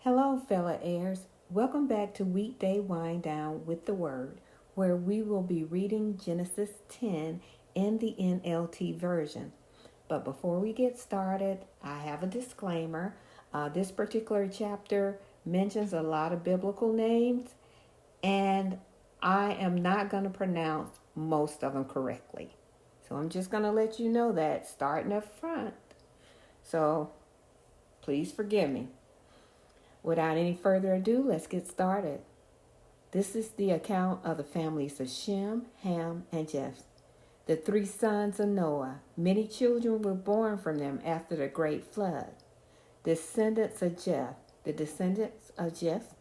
Hello, fellow heirs. Welcome back to Weekday Wind Down with the Word, where we will be reading Genesis 10 in the NLT version. But before we get started, I have a disclaimer. This particular chapter mentions a lot of biblical names, and I am not going to pronounce most of them correctly. So I'm just going to let you know that starting up front. So please forgive me. Without any further ado, let's get started. This is the account of the families of Shem, Ham, and Japheth, the three sons of Noah. Many children were born from them after the great flood. Descendants of Japheth. The descendants of Japheth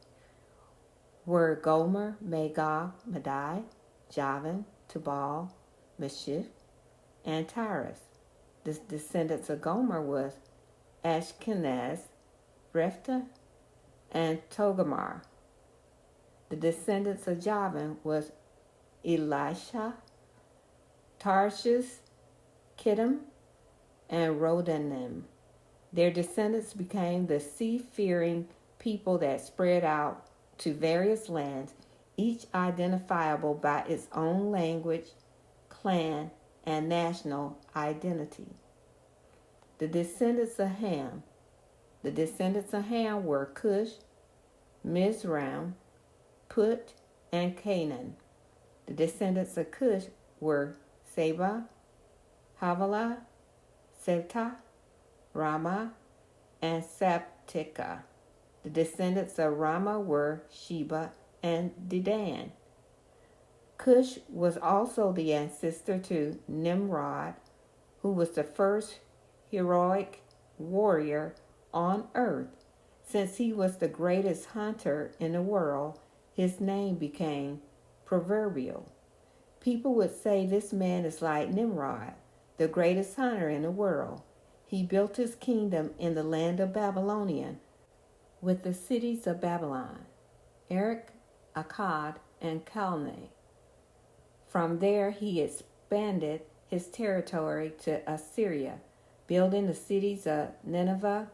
were Gomer, Magog, Madai, Javan, Tubal, Meshech, and Tyrus. The descendants of Gomer was Ashkenaz, Rephtha, and Togarmah. The descendants of Javan was Elisha, Tarshish, Kittim, and Rodanim. Their descendants became the sea-faring people that spread out to various lands, each identifiable by its own language, clan, and national identity. The descendants of Ham. The descendants of Ham were Cush, Mizraim, Put, and Canaan. The descendants of Cush were Seba, Havilah, Seba, Ramah, and Sabteka. The descendants of Ramah were Sheba and Dedan. Cush was also the ancestor to Nimrod, who was the first heroic warrior on earth. Since he was the greatest hunter in the world, his name became proverbial. People would say this man is like Nimrod, the greatest hunter in the world. He built his kingdom in the land of Babylonian with the cities of Babylon, Erech, Akkad, and Calneh. From there he expanded his territory to Assyria, building the cities of Nineveh,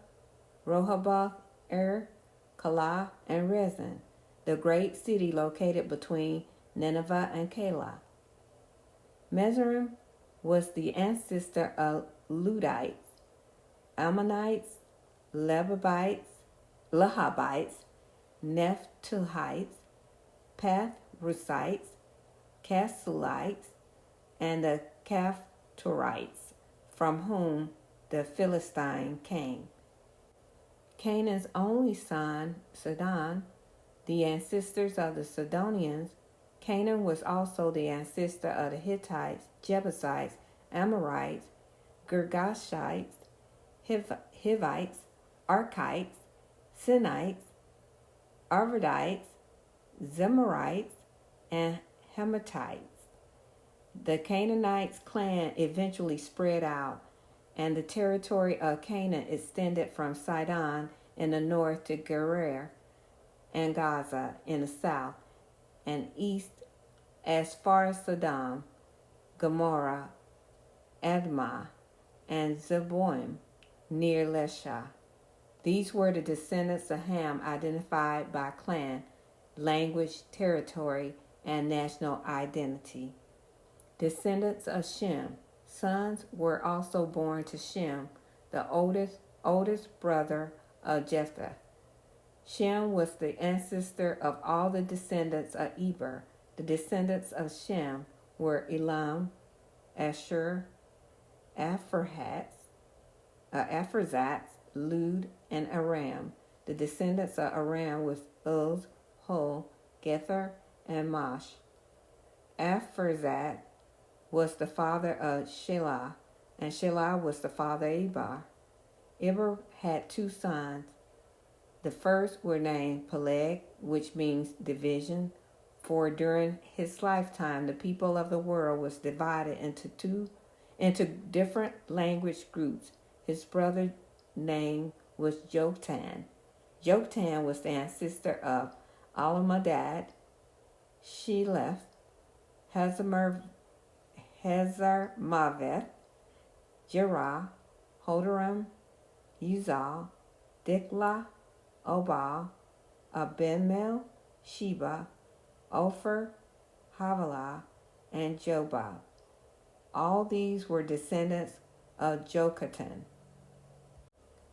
Rehoboth, Calah, and Rezin, the great city located between Nineveh and Calah. Mizraim was the ancestor of Ludites, Ammonites, Lehabites, Naphtuhites, Pathrusites, Casulites, and the Caphtorites, from whom the Philistine came. Canaan's only son, Sidon, the ancestors of the Sidonians. Canaan was also the ancestor of the Hittites, Jebusites, Amorites, Girgashites, Hivites, Archites, Sinites, Arvadites, Zemarites, and Hamatites. The Canaanites clan eventually spread out, and the territory of Canaan extended from Sidon in the north to Gerar and Gaza in the south and east as far as Sodom, Gomorrah, Admah, and Zeboim near Lesha. These were the descendants of Ham identified by clan, language, territory, and national identity. Descendants of Shem. Sons were also born to Shem, the oldest brother of Japheth. Shem was the ancestor of all the descendants of Eber. The descendants of Shem were Elam, Asher, Apharzat, Lud, and Aram. The descendants of Aram was Uz, Hul, Gether, and Mash. Apharzat was the father of Shelah, and Shelah was the father of Eber. Eber had two sons. The first were named Peleg, which means division, for during his lifetime the people of the world was divided into different language groups. His brother's name was Joktan. Joktan was the ancestor of Alamadad, Sheleph, Hazarmaveth, Jerah, Hodaram, Uzal, Diklah, Obal, Abimelech, Sheba, Ophir, Havilah, and Jobab. All these were descendants of Jochatan.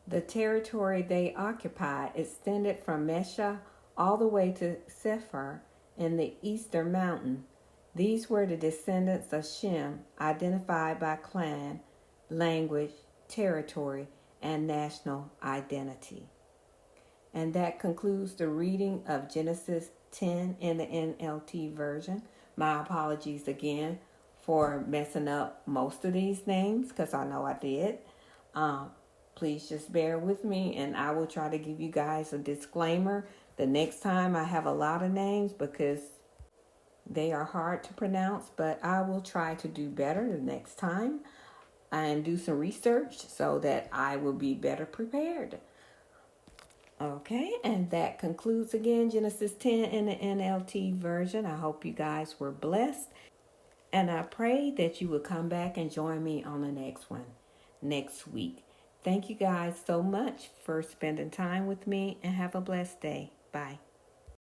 The territory they occupied extended from Mesha all the way to Sephar in the eastern mountain. These were the descendants of Shem, identified by clan, language, territory, and national identity. And that concludes the reading of Genesis 10 in the NLT version. My apologies again for messing up most of these names, because I know I did. Please just bear with me, and I will try to give you guys a disclaimer the next time I have a lot of names, because they are hard to pronounce, but I will try to do better the next time and do some research so that I will be better prepared. Okay, and that concludes again Genesis 10 in the NLT version. I hope you guys were blessed, and I pray that you will come back and join me on the next one next week. Thank you guys so much for spending time with me, and have a blessed day. Bye.